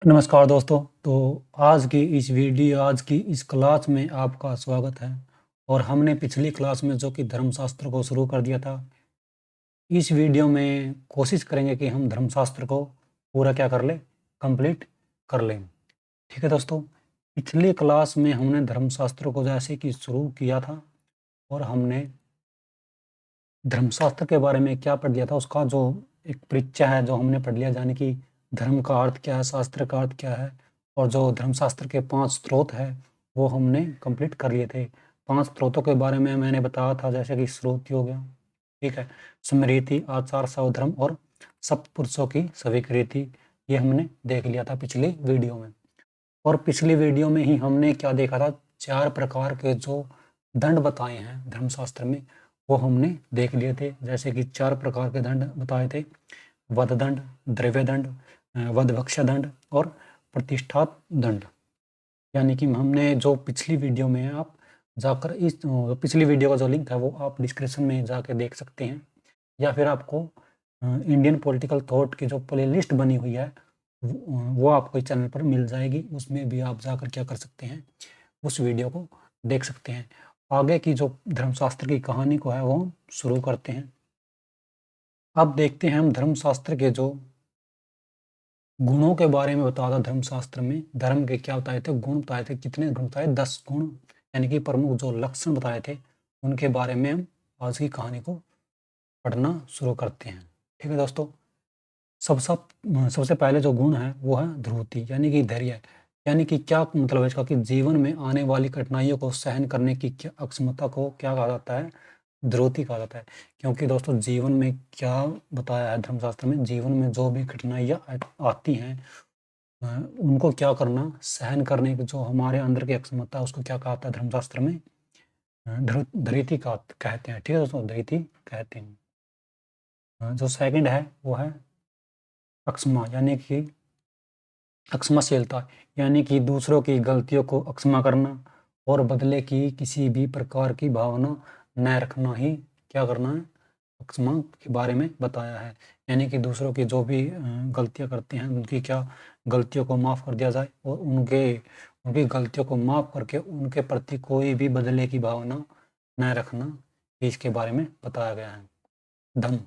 नमस्कार दोस्तों। आज की इस क्लास में आपका स्वागत है। और हमने पिछली क्लास में जो कि धर्मशास्त्र को शुरू कर दिया था, इस वीडियो में कोशिश करेंगे कि हम धर्मशास्त्र को पूरा क्या कर लें, कंप्लीट कर लें। ठीक है दोस्तों, पिछली क्लास में हमने धर्मशास्त्र को जैसे कि शुरू किया था और हमने धर्मशास्त्र के बारे में क्या पढ़ लिया था, उसका जो एक परिचय है जो हमने पढ़ लिया, यानी कि धर्म का अर्थ क्या है, शास्त्र का अर्थ क्या है, और जो धर्मशास्त्र के 5 स्रोत हैं वो हमने कंप्लीट कर लिए थे। 5 स्रोतों के बारे में मैंने बताया था, जैसे कि स्रोत हो गया, ठीक है, स्मृति, आचार, स्वधर्म और सत्पुरुषों की स्वीकृति, ये हमने देख लिया था पिछली वीडियो में। और पिछली वीडियो में ही हमने क्या देखा था, 4 प्रकार के जो दंड बताए हैं धर्मशास्त्र में, वो हमने देख लिए थे। जैसे कि 4 प्रकार के दंड बताए थे, वध दंड, द्रव्य दंड, वधभक्ष दंड और प्रतिष्ठात दंड। यानी कि हमने जो पिछली वीडियो में है, आप जाकर इस पिछली वीडियो का जो लिंक है वो आप डिस्क्रिप्शन में जाके देख सकते हैं, या फिर आपको इंडियन पॉलिटिकल थॉट की जो प्लेलिस्ट बनी हुई है वो आपको इस चैनल पर मिल जाएगी। उसमें भी आप जाकर क्या कर सकते हैं, उस वीडियो को देख सकते हैं। आगे की जो धर्मशास्त्र की कहानी को है वो हम शुरू करते हैं। अब देखते हैं हम धर्मशास्त्र के जो गुणों के बारे में बताया था। धर्मशास्त्र में धर्म के क्या बताए थे, गुण बताए थे। कितने गुण बताए? 10 गुण, यानी कि प्रमुख जो लक्षण बताए थे उनके बारे में हम आज की कहानी को पढ़ना शुरू करते हैं। ठीक है दोस्तों, सबसे पहले जो गुण है वो है ध्रुवति, यानी कि धैर्य। यानी कि क्या मतलब है इसका, कि जीवन में आने वाली कठिनाइयों को सहन करने की क्या अक्षमता को क्या कहा जाता है, ध्रुवति कहा जाता है। क्योंकि दोस्तों जीवन में क्या बताया है धर्मशास्त्र में, जीवन में जो भी कठिनाइयाँ आती हैं उनको क्या करना, सहन करने की जो हमारे अंदर की अक्षमता है उसको क्या कहा जाता है धर्मशास्त्र में, धृति का कहते हैं। ठीक है दोस्तों, धृति कहते हैं। जो सेकंड है वो है अक्षमा, यानी कि अक्षमाशीलता, यानी कि दूसरों की गलतियों को अक्षमा करना और बदले की किसी भी प्रकार की भावना न रखना ही क्या करना है, अक्षमा के बारे में बताया है। यानी कि दूसरों की जो भी गलतियां करते हैं उनकी क्या गलतियों को माफ़ कर दिया जाए, और उनकी गलतियों को माफ़ करके उनके प्रति कोई भी बदले की भावना न रखना, इसके बारे में बताया गया है। दम,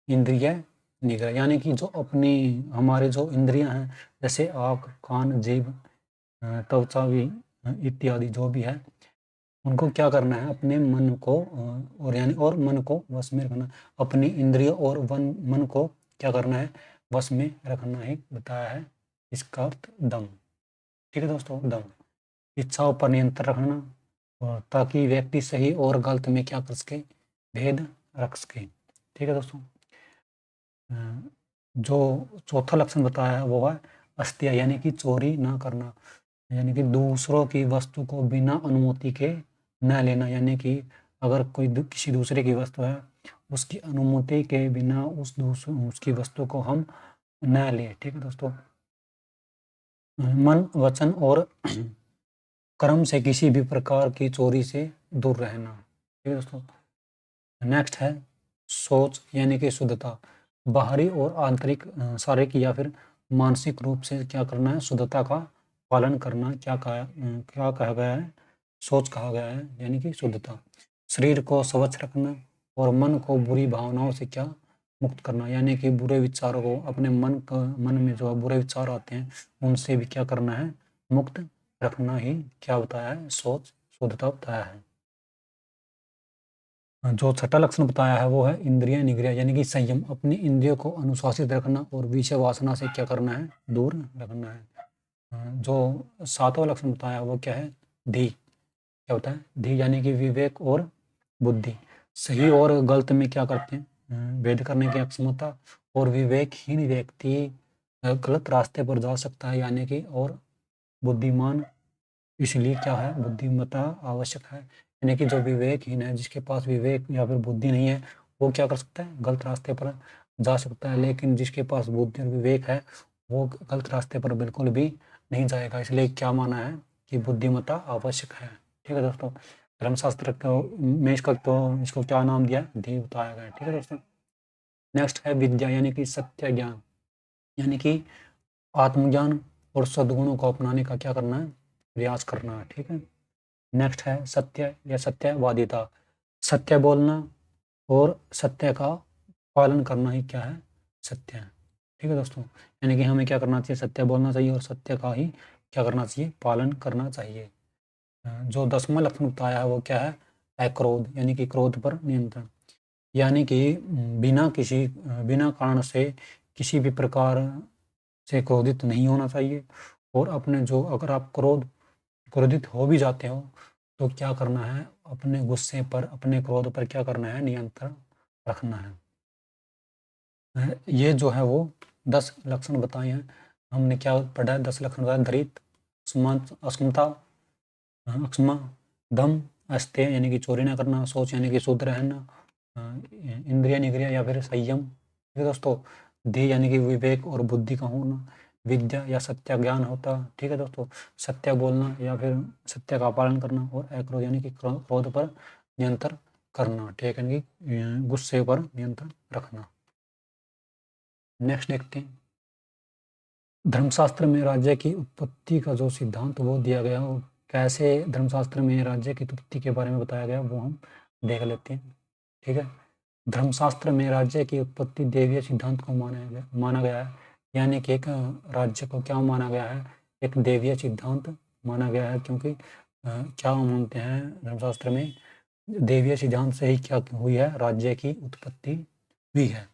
इंद्रिय निग्रह, यानी कि जो अपनी हमारे जो इंद्रियां हैं, जैसे आँख, कान, जीभ, त्वचा भी इत्यादि जो भी है, उनको क्या करना है, अपने मन को और मन को वश में रखना। अपनी इंद्रिय और मन को क्या करना है, वश में रखना ही बताया है। इसका अर्थ दम। ठीक है दोस्तों, दम, इच्छाओं पर नियंत्रण रखना, और ताकि व्यक्ति सही और गलत में क्या कर सके, भेद रख सके। ठीक है दोस्तों, जो चौथा लक्षण बताया है वो है अस्त्या, यानी कि चोरी ना करना, यानी कि दूसरों की वस्तु को बिना अनुमति के न लेना। यानी कि अगर कोई किसी दूसरे की वस्तु है, उसकी अनुमति के बिना उसकी वस्तु को हम न लें। ठीक है दोस्तों, मन, वचन और कर्म से किसी भी प्रकार की चोरी से दूर रहना। ठीक है दोस्तों, नेक्स्ट है सोच, यानी कि शुद्धता, बाहरी और आंतरिक शारीरिक या फिर मानसिक रूप से क्या करना है, शुद्धता का पालन करना। क्या कहा गया है, सोच कहा गया है, यानी कि शुद्धता। शरीर को स्वच्छ रखना और मन को बुरी भावनाओं से क्या मुक्त करना, यानी कि बुरे विचारों को अपने मन में जो बुरे विचार आते हैं उनसे भी क्या करना है, मुक्त रखना ही क्या बताया है, सोच, शुद्धता बताया है। जो छठा लक्षण बताया है वो है इंद्रिय निग्रह, यानी कि संयम, अपनी इंद्रियों को अनुशासित रखना और विषय वासना से क्या करना है, दूर रखना है। जो सातवां लक्षण बताया है वो क्या है, धी, क्या होता है, धी, यानी कि विवेक और बुद्धि, सही और गलत में क्या करते हैं, भेद करने की अक्षमता। और विवेकहीन व्यक्ति गलत रास्ते पर जा सकता है, यानी कि, और बुद्धिमान इसलिए क्या है, बुद्धिमत्ता आवश्यक है। यानी कि जो विवेकहीन है, जिसके पास विवेक या फिर बुद्धि नहीं है, वो क्या कर सकता है, गलत रास्ते पर जा सकता है। लेकिन जिसके पास बुद्धि और विवेक है वो गलत रास्ते पर बिल्कुल भी नहीं जाएगा। इसलिए क्या माना है कि बुद्धिमत्ता आवश्यक है। ठीक है दोस्तों, धर्मशास्त्र को में इसको क्या नाम दिया है, धी बताया गया है। ठीक है दोस्तों, नेक्स्ट है विद्या, यानी कि सत्य ज्ञान, यानी कि आत्मज्ञान, और सद्गुणों को अपनाने का क्या करना है, प्रयास करना है। ठीक है, नेक्स्ट है सत्य या सत्यवादिता। सत्य बोलना और सत्य का पालन करना ही क्या है, सत्य है। ठीक है दोस्तों, यानी कि हमें क्या करना चाहिए, सत्य बोलना चाहिए और सत्य का ही क्या करना चाहिए, पालन करना चाहिए। जो 10वां लक्षण बताया है वो क्या है, अक्रोध, यानी कि क्रोध पर नियंत्रण। यानी कि बिना कारण से किसी भी प्रकार से क्रोधित नहीं होना चाहिए। और अपने जो अगर आप क्रोधित हो भी जाते हो तो क्या करना है, अपने गुस्से पर, अपने क्रोध पर क्या करना है, नियंत्रण रखना है। ये जो है वो 10 लक्षण बताए हैं। हमने क्या पढ़ा है, 10 लक्षण बताए, धैर्य, अक्षमता, अक्षमा, दम, अस्तेय यानी कि चोरी ना करना, सोच यानी कि शुद्ध रहना, इंद्रिय निग्रह या फिर संयम। ठीक है दोस्तों, धीर यानी कि विवेक और बुद्धि का होना, विद्या या सत्य ज्ञान होता। ठीक है दोस्तों, सत्य बोलना या फिर सत्य का पालन करना, और अक्रोध यानी कि क्रोध पर नियंत्रण करना। ठीक है, यानी कि गुस्से पर नियंत्रण रखना। नेक्स्ट देखते हैं, धर्मशास्त्र में राज्य की उत्पत्ति का जो सिद्धांत वो दिया गया, वो कैसे धर्मशास्त्र में राज्य की उत्पत्ति के बारे में बताया गया वो हम देख लेते हैं। ठीक है, धर्मशास्त्र में राज्य की उत्पत्ति देवीय सिद्धांत को माना गया है। यानी कि एक राज्य को क्या माना गया है, एक देवीय सिद्धांत माना गया है, क्योंकि क्या मानते हैं धर्मशास्त्र में, देवीय सिद्धांत से ही क्या हुई है, राज्य की उत्पत्ति हुई है।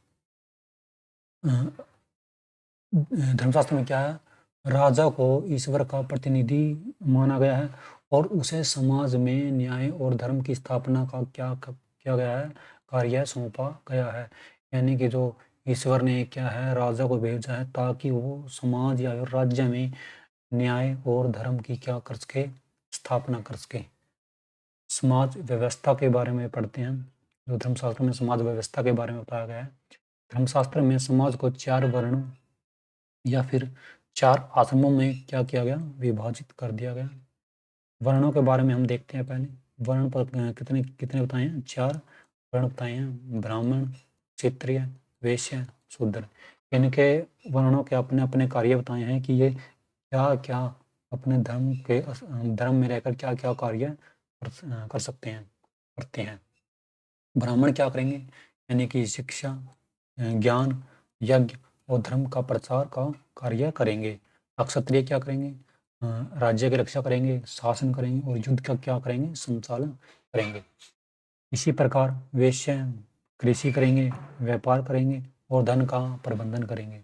धर्मशास्त्र में क्या है, राजा को ईश्वर का प्रतिनिधि माना गया है और उसे समाज में न्याय और धर्म की स्थापना का क्या किया गया है, कार्य सौंपा गया है। यानी कि जो ईश्वर ने क्या है, राजा को भेजा है ताकि वो समाज या राज्य में न्याय और धर्म की क्या कर सके, स्थापना कर सके। समाज व्यवस्था के बारे में पढ़ते हैं, जो धर्मशास्त्र में समाज व्यवस्था के बारे में बताया गया है। धर्मशास्त्र में समाज को 4 वर्णों या फिर 4 आश्रमों में क्या किया गया, विभाजित कर दिया गया। वर्णों के बारे में हम देखते हैं पहले। वर्ण पर कितने कितने बताए हैं, 4 वर्ण बताए हैं, ब्राह्मण, क्षत्रिय, वैश्य, शूद्र। इनके वर्णों के अपने अपने कार्य बताए हैं कि ये क्या क्या अपने धर्म में रहकर क्या क्या कार्य कर सकते हैं, करते हैं। ब्राह्मण क्या करेंगे, यानी कि शिक्षा, ज्ञान, यज्ञ और धर्म का प्रचार का कार्य करेंगे। क्षत्रिय क्या करेंगे, राज्य की रक्षा करेंगे, शासन करेंगे और युद्ध का क्या करेंगे, संचालन करेंगे। इसी प्रकार वैश्य कृषि करेंगे, व्यापार करेंगे और धन का प्रबंधन करेंगे।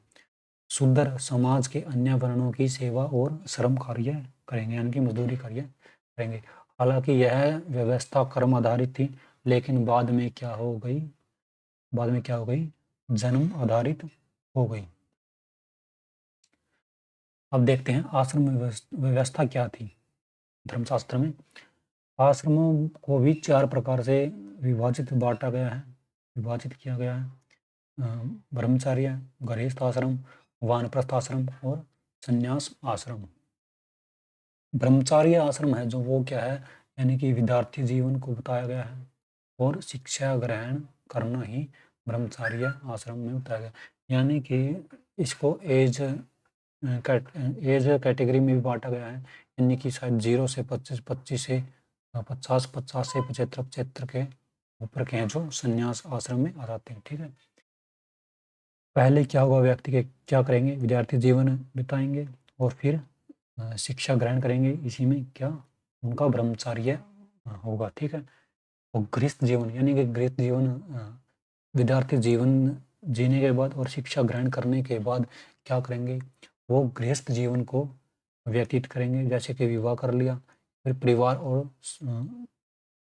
शूद्र समाज के अन्य वर्णों की सेवा और श्रम कार्य करेंगे, यानी कि मजदूरी कार्य करेंगे। हालांकि यह व्यवस्था कर्म आधारित थी, लेकिन बाद में क्या हो गई, जन्म आधारित हो गई। अब देखते हैं आश्रम व्यवस्था क्या थी धर्मशास्त्र में। आश्रमों को भी 4 प्रकार से विभाजित किया गया है। ब्रह्मचर्य, गृहस्थ आश्रम, वानप्रस्थ आश्रम और संन्यास आश्रम। ब्रह्मचर्य आश्रम है जो वो क्या है, यानी कि विद्यार्थी जीवन को बताया गया है और शिक्षा ग्रहण करना ही ब्रह्मचर्य आश्रम में बताया गया। यानी कि इसको एज कैटेगरी में भी बांटा गया है, यानी कि शायद 0 से 25, 25 से 50, 50 से 75, 75 के ऊपर के हैं जो संन्यास आश्रम में आ जाते हैं। ठीक है, पहले क्या होगा, व्यक्ति के क्या करेंगे, विद्यार्थी जीवन बिताएंगे और फिर शिक्षा ग्रहण करेंगे, इसी में क्या उनका ब्रह्मचर्य होगा। ठीक है, और गृहस्थ जीवन, यानी कि गृहस्थ जीवन विद्यार्थी जीवन जीने के बाद और शिक्षा ग्रहण करने के बाद क्या करेंगे, वो गृहस्थ जीवन को व्यतीत करेंगे, जैसे कि विवाह कर लिया, फिर परिवार और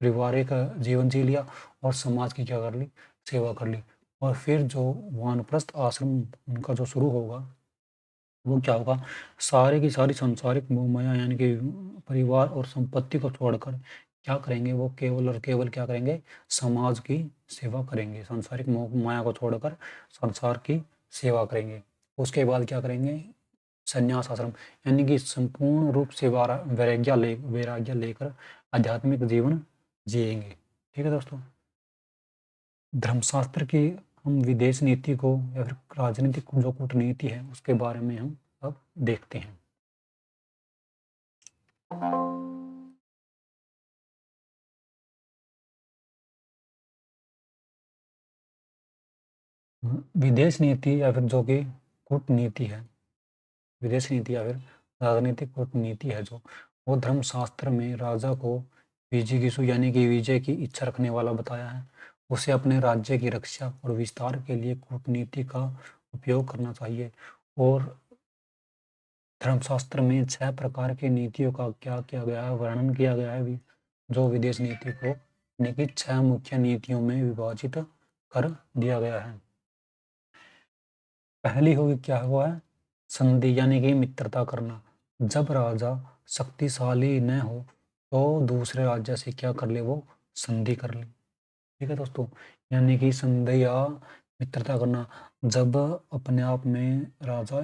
पारिवारिक जीवन जी लिया और समाज की क्या कर ली, सेवा कर ली। और फिर जो वानप्रस्थ आश्रम उनका जो शुरू होगा वो क्या होगा, सारी की सारी सांसारिक मोह माया यानी कि परिवार और संपत्ति को छोड़कर क्या करेंगे, वो केवल और केवल क्या करेंगे, समाज की सेवा करेंगे। सांसारिक मोह माया को छोड़कर संसार की सेवा करेंगे। उसके बाद क्या करेंगे, संन्यास आश्रम, यानी कि संपूर्ण रूप से वैराग्य लेकर आध्यात्मिक जीवन जिएंगे। ठीक है दोस्तों, धर्मशास्त्र की हम विदेश नीति को या फिर राजनीतिक जो कूटनीति है उसके बारे में हम अब देखते हैं। विदेश नीति या फिर जो कि कूटनीति है, विदेश नीति या फिर राजनीतिक कूटनीति है जो, वो धर्मशास्त्र में राजा को विजिगीषु यानी कि विजय की इच्छा रखने वाला बताया है। उसे अपने राज्य की रक्षा और विस्तार के लिए कूटनीति का उपयोग करना चाहिए। और धर्मशास्त्र में 6 प्रकार की नीतियों का क्या किया गया है, वर्णन किया गया है जो विदेश नीति को यानी कि 6 मुख्य नीतियों में विभाजित कर दिया गया है। पहली होगी क्या हुआ है, संधि यानी कि मित्रता करना। जब राजा शक्तिशाली न हो तो दूसरे राज्य से क्या कर ले, वो संधि कर ले। ठीक है दोस्तों, यानी कि संधि या मित्रता करना जब अपने आप में राजा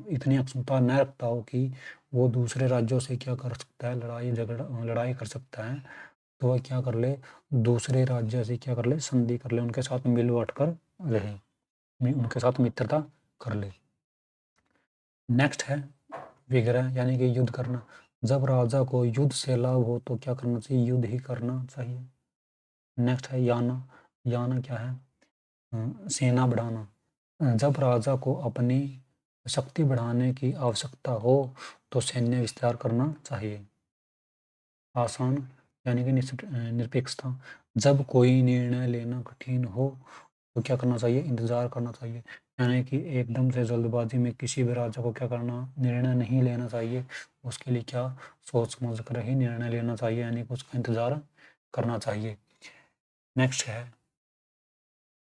इतनी अक्षमता न रखता हो कि वो दूसरे राज्यों से क्या कर सकता है, लड़ाई कर सकता है, तो वह क्या कर ले, दूसरे राज्य से क्या कर ले, संधि कर ले, उनके साथ मिल बांट कर रहे, उनके साथ मित्रता कर ले। नेक्स्ट है विग्रह यानी कि युद्ध करना। जब राजा को युद्ध से लाभ हो तो क्या करना चाहिए, युद्ध ही करना चाहिए। नेक्स्ट है याना। याना क्या है, सेना बढ़ाना। जब राजा को अपनी शक्ति बढ़ाने की आवश्यकता हो तो सैन्य विस्तार करना चाहिए। आसान यानी कि निरपेक्षता। जब कोई निर्णय लेना कठिन हो तो क्या करना चाहिए, इंतजार करना चाहिए। यानी कि एकदम से जल्दबाजी में किसी भी राजा को क्या करना, निर्णय नहीं लेना चाहिए। उसके लिए क्या, सोच समझ कर ही निर्णय लेना चाहिए, यानी कि उसका इंतजार करना चाहिए। नेक्स्ट है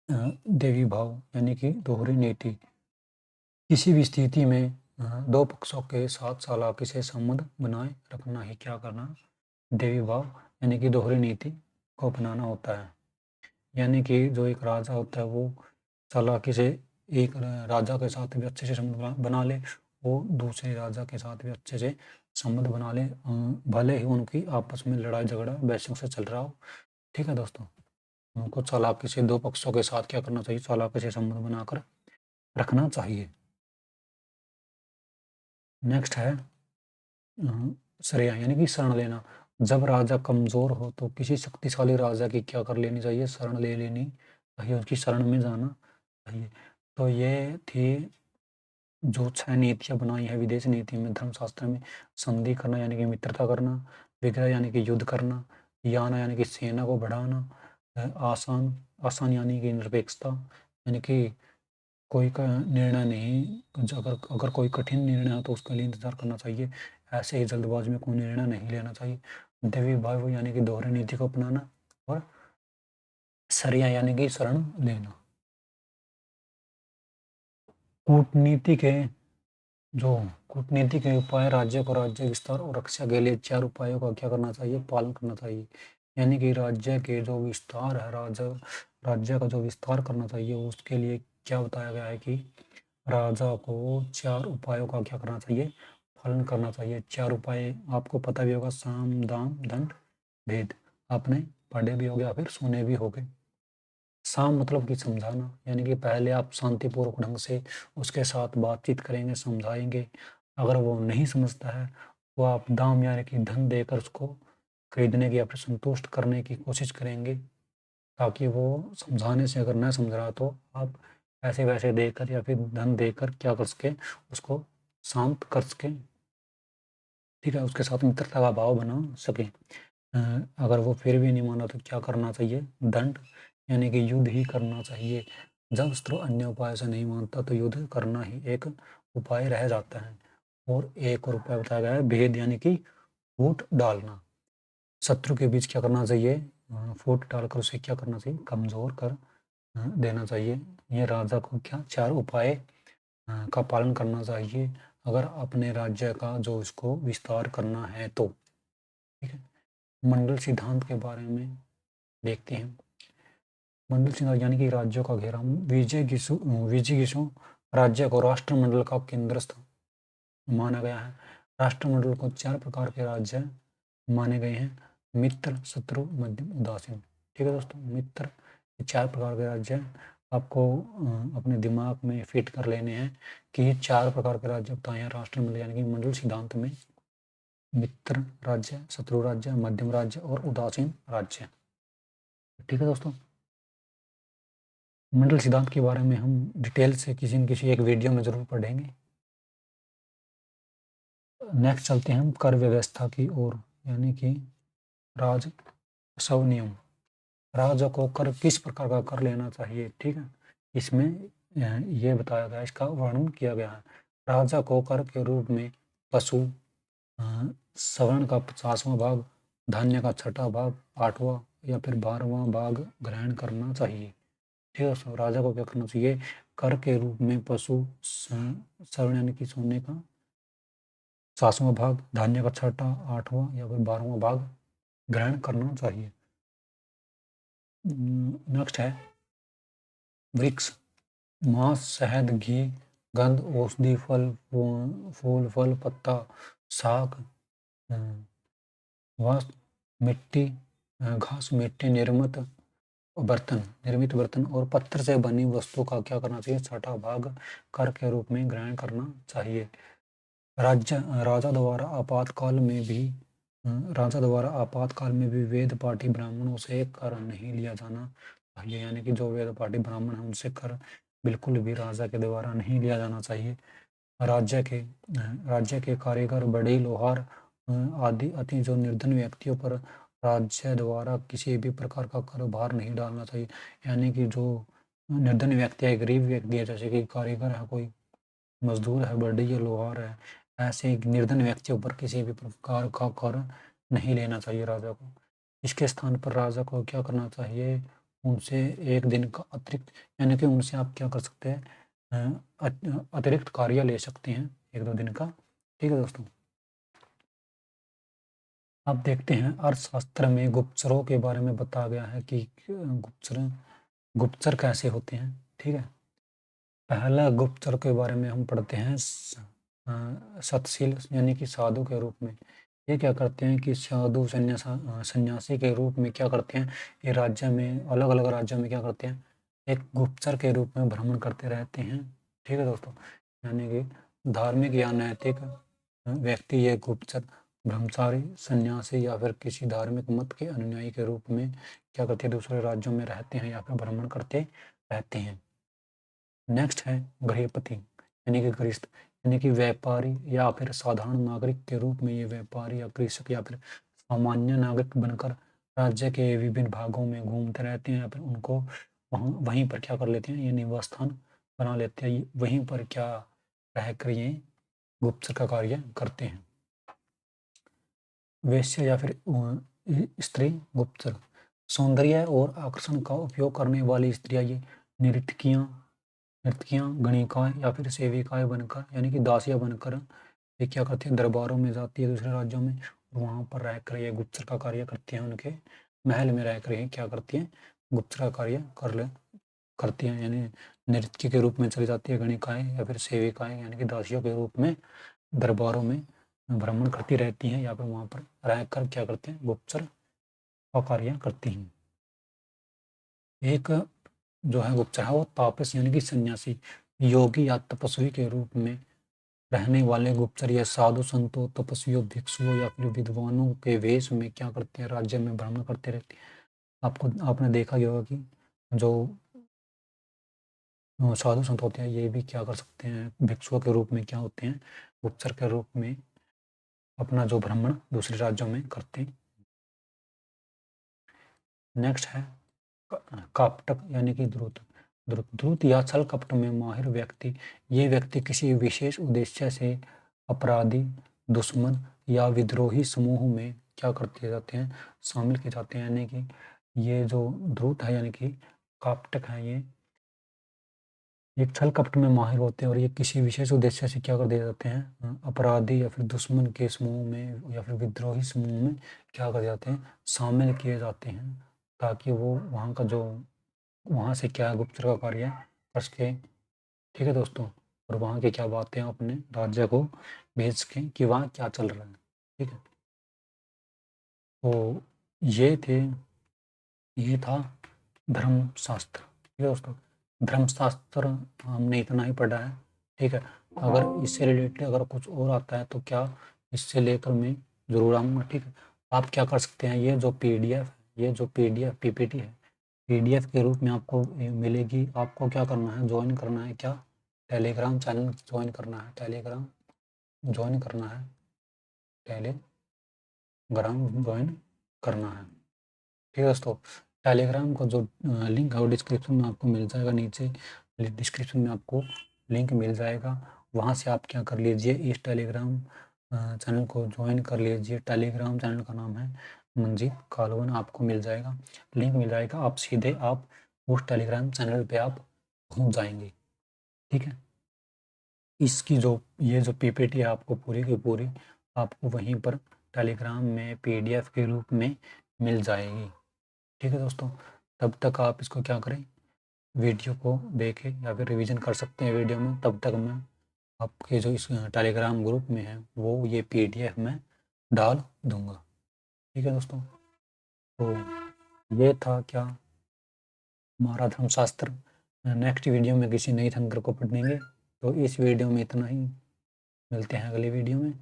देवी भाव यानी कि दोहरी नीति। किसी भी स्थिति में दो पक्षों के साथ चालाकी से संबंध बनाए रखना ही क्या करना, देवी भाव यानी कि दोहरी नीति को अपनाना होता है। यानी कि जो एक राजा होता है वो चालाकी से एक राजा के साथ भी अच्छे से संबंध बना ले, वो दूसरे राजा के साथ भी अच्छे से संबंध बना ले, भले ही उनकी आपस में लड़ाई झगड़ा वैसे से चल रहा हो। ठीक है दोस्तों, उनको चालाकी से दो पक्षों के साथ क्या करना चाहिए, चालाकी से संबंध बनाकर रखना चाहिए। नेक्स्ट है श्रेय यानी कि शरण लेना। जब राजा कमजोर हो तो किसी शक्तिशाली राजा की क्या कर लेनी चाहिए, शरण ले लेनी चाहिए, उसकी शरण में जाना चाहिए। तो ये थी जो 6 नीतियाँ बनाई है विदेश नीति में, धर्मशास्त्र में। संधि करना यानी कि मित्रता करना, विग्रह यानी कि युद्ध करना, याना यानी कि सेना को बढ़ाना, आसान आसान यानी कि निरपेक्षता, यानी कि कोई का निर्णय नहीं, अगर अगर कोई कठिन निर्णय हो तो उसके लिए इंतजार करना चाहिए, ऐसे ही जल्दबाजी में कोई निर्णय नहीं लेना चाहिए। देवी भाव यानी कि दोहरी नीति को अपनाना, और सरिया यानी कि शरण लेना। कूटनीति के जो कूटनीति के उपाय, राज्य को राज्य विस्तार और रक्षा के लिए 4 उपायों का क्या करना चाहिए, पालन करना चाहिए। यानी कि राज्य के जो विस्तार है, राज्य का जो विस्तार करना चाहिए, उसके लिए क्या बताया गया है कि राजा को 4 उपायों का क्या करना चाहिए, पालन करना चाहिए। 4 उपाय आपको पता भी होगा, साम दाम दंड भेद, आपने पढ़े भी होंगे या फिर सुने भी होंगे। साम मतलब कि समझाना, यानी कि पहले आप शांतिपूर्वक ढंग से उसके साथ बातचीत करेंगे, समझाएंगे। अगर वो नहीं समझता है तो आप दाम यानी कि धन देकर उसको खरीदने की या फिर संतुष्ट करने की कोशिश करेंगे, ताकि वो समझाने से अगर न समझ रहा तो आप पैसे वैसे देकर या फिर धन देकर क्या कर सके, उसको शांत कर सकें। ठीक है, उसके साथ मित्रता का भाव बना सके। अगर वो फिर भी नहीं माना तो क्या करना चाहिए, दंड यानी कि युद्ध ही करना चाहिए। जब शत्रु अन्य उपाय से नहीं मानता तो युद्ध करना ही एक उपाय रह जाता है। और एक और उपाय बताया गया है, भेद यानी कि फूट डालना। शत्रु के बीच क्या करना चाहिए, फूट डालकर उसे क्या करना चाहिए, कमजोर कर देना चाहिए। ये राजा को क्या 4 उपाय का पालन करना चाहिए अगर अपने राज्य का जो इसको विस्तार करना है तो। ठीक है, मंडल सिद्धांत के बारे में देखते हैं। मंडल सिद्धांत यानी कि राज्यों का घेरा। विजिगीषु राज्य को राष्ट्रमंडल का केंद्रस्थ माना गया है। राष्ट्रमंडल को 4 प्रकार के राज्य माने गए हैं, मित्र, शत्रु, मध्यम, उदासीन। ठीक है दोस्तों, मित्र, ये 4 प्रकार के राज्य हैं। आपको अपने दिमाग में फिट कर लेने हैं कि ये 4 प्रकार के राज्य बताए हैं राष्ट्रमंडल यानी कि मंडल सिद्धांत में। मित्र राज्य, शत्रु राज्य, मध्यम राज्य और उदासीन राज्य। ठीक है दोस्तों, मंडल सिद्धांत के बारे में हम डिटेल से किसी न किसी एक वीडियो में जरूर पढ़ेंगे। नेक्स्ट चलते हैं हम कर व्यवस्था की ओर, यानी कि राजस्व नियम। राजा को कर किस प्रकार का कर लेना चाहिए, ठीक है, इसमें ये बताया गया, इसका वर्णन किया गया है। राजा को कर के रूप में पशु, स्वर्ण का 50वां भाग, धान्य का 6ठा भाग, 8वां या फिर 12वां भाग ग्रहण करना चाहिए। ठीक है दोस्तों, राजा को क्या करना चाहिए, कर के रूप में पशु, स्वर्ण यानी कि सोने का 50वां भाग, धान्य का 6ठा, 8वां या फिर 12वां भाग ग्रहण करना चाहिए। नेक्स्ट है वृक्ष, मांस, शहद, घी, गंध, औषधि, फल, फूल, फल, पत्ता, शाक, वस्त्र, मिट्टी, घास, मिट्टी, निर्मित बर्तन और पत्थर से बनी वस्तु का क्या करना चाहिए, 6ठा भाग कर के रूप में ग्रहण करना चाहिए। राजा द्वारा आपातकाल में भी वेद पाठी ब्राह्मणों से कर नहीं लिया जाना चाहिए, यानी कि जो वेद पाठी ब्राह्मण है उनसे कर बिल्कुल भी राजा के द्वारा नहीं लिया जाना चाहिए। राज्य के कारीगर, बढ़ई, लोहार आदि अति जो निर्धन व्यक्तियों पर राज्य द्वारा किसी भी प्रकार का कर भार नहीं डालना चाहिए, यानी कि जो निर्धन व्यक्ति है, गरीब व्यक्ति है, जैसे कि कारीगर है, कोई मजदूर है, बढ़ई है, लोहार है, ऐसे निर्धन व्यक्तियों पर किसी भी प्रकार का कर नहीं लेना चाहिए राजा को। इसके स्थान पर राजा को क्या करना चाहिए, उनसे एक दिन का अतिरिक्त, यानी कि उनसे आप क्या कर सकते हैं, अतिरिक्त कार्य ले सकते हैं 1-2 दिन का। ठीक है दोस्तों, अब देखते हैं अर्थशास्त्र में गुप्तचरों के बारे में बताया गया है कि गुप्तचर कैसे होते हैं। ठीक है, पहला गुप्तचर के बारे में हम पढ़ते हैं सतशील, यानी कि साधु के रूप में। ये क्या करते हैं कि साधु सन्यासी के रूप में क्या करते हैं, ये राज्य में, अलग अलग राज्यों में क्या करते हैं, एक गुप्तचर के रूप में भ्रमण करते रहते हैं। ठीक है दोस्तों, यानी कि धार्मिक या नैतिक व्यक्ति ये गुप्तचर ब्रह्मचारी, सन्यासी या फिर किसी धार्मिक मत के अनुयायी के रूप में क्या करते हैं, दूसरे राज्यों में रहते हैं या फिर भ्रमण करते रहते हैं। नेक्स्ट है गृहपति, यानी कि गृहस्थ, यानी कि व्यापारी या फिर साधारण नागरिक के रूप में ये व्यापारी या कृषक या फिर सामान्य नागरिक बनकर राज्य के विभिन्न भागों में घूमते रहते हैं या फिर उनको वहीं पर क्या कर लेते हैं, ये निवास स्थान बना लेते हैं, वहीं पर क्या रहकर ये गुप्तचर का कार्य करते हैं। वेश्या या फिर स्त्री गुप्तचर, सौंदर्य और आकर्षण का उपयोग करने वाली स्त्रियां, ये नर्तकियां, गणिकाएं या फिर सेविकाएं बनकर, यानी कि दासियां बनकर ये क्या करती हैं, दरबारों में जाती है दूसरे राज्यों में, और वहाँ पर रहकर ये गुप्तचर का कार्य करती हैं, उनके महल में रहकर ये क्या करती हैं, गुप्तचर का कार्य करती हैं, यानी नर्तकी के रूप में चली जाती है गणिकाएं या फिर सेविकाएं, यानी कि दासियों के रूप में दरबारों में भ्रमण करती रहती हैं या फिर वहाँ पर रहकर क्या करते हैं, गुप्तचर का कार्य करती हैं। एक जो है गुप्तचर है वो तापस, यानी कि सन्यासी, योगी या तपस्वी के रूप में रहने वाले गुप्तचर या साधु संतों, तपस्वियों, भिक्षुओं या फिर विद्वानों के वेश में क्या करते हैं, राज्य में भ्रमण करते रहते हैं। आपने देखा ही होगा कि जो साधु संत होते हैं ये भी क्या कर सकते हैं, भिक्षुओं के रूप में क्या होते हैं, गुप्तचर के रूप में अपना जो भ्रमण दूसरे राज्यों में करते हैं। नेक्स्ट है कापटक, यानी कि द्रुत या छल कपट में माहिर व्यक्ति, ये व्यक्ति किसी विशेष उद्देश्य से अपराधी, दुश्मन या विद्रोही समूह में क्या करते जाते हैं, शामिल किए जाते हैं, यानी कि ये जो द्रुत है यानी कि कापटक है, ये एक छल कपट में माहिर होते हैं और ये किसी विशेष उद्देश्य से क्या कर दिए जाते हैं, अपराधी या फिर दुश्मन के समूह में या फिर विद्रोही समूह में क्या कर जाते हैं, शामिल किए जाते हैं, ताकि वो वहाँ का जो वहाँ से क्या गुप्तचर का कार्य कर सके। ठीक है दोस्तों, और वहाँ की क्या बातें अपने राज्य को भेज सकें कि वहाँ क्या चल रहा है। ठीक है, तो ये था धर्मशास्त्र। ठीक है दोस्तों, धर्मशास्त्र हमने इतना ही पढ़ा है। ठीक है, अगर इससे रिलेटेड अगर कुछ और आता है तो क्या इससे लेकर मैं ज़रूर आऊँगा, ठीक है। आप क्या कर सकते हैं, ये जो पीडीएफ पीपीटी है, पीडीएफ के रूप में आपको मिलेगी। आपको क्या करना है, ज्वाइन करना है, क्या टेलीग्राम चैनल ज्वाइन करना है, टेलीग्राम ज्वाइन करना है, टेलीग्राम ज्वाइन करना है, ठीक है दोस्तों। टेलीग्राम का जो लिंक है वो डिस्क्रिप्शन में आपको मिल जाएगा, नीचे डिस्क्रिप्शन में आपको लिंक मिल जाएगा। वहाँ से आप क्या कर लीजिए, इस टेलीग्राम चैनल को ज्वाइन कर लीजिए। टेलीग्राम चैनल का नाम है मंजीत कालवन, आपको मिल जाएगा, लिंक मिल जाएगा। आप सीधे आप उस टेलीग्राम चैनल पे आप पहुँच जाएंगे, ठीक है। इसकी ये जो पीपीटी है आपको पूरी की पूरी आपको वहीं पर टेलीग्राम में पीडीएफ के रूप में मिल जाएगी, ठीक है दोस्तों। तब तक आप इसको क्या करें, वीडियो को देखें या फिर रिवीजन कर सकते हैं वीडियो में। तब तक मैं आपके जो इस टेलीग्राम ग्रुप में है वो ये पीडीएफ में डाल दूंगा, ठीक है दोस्तों। तो ये था क्या हमारा धर्मशास्त्र। नेक्स्ट वीडियो में किसी नई थंकर को पढ़ेंगे। तो इस वीडियो में इतना ही, मिलते हैं अगली वीडियो में।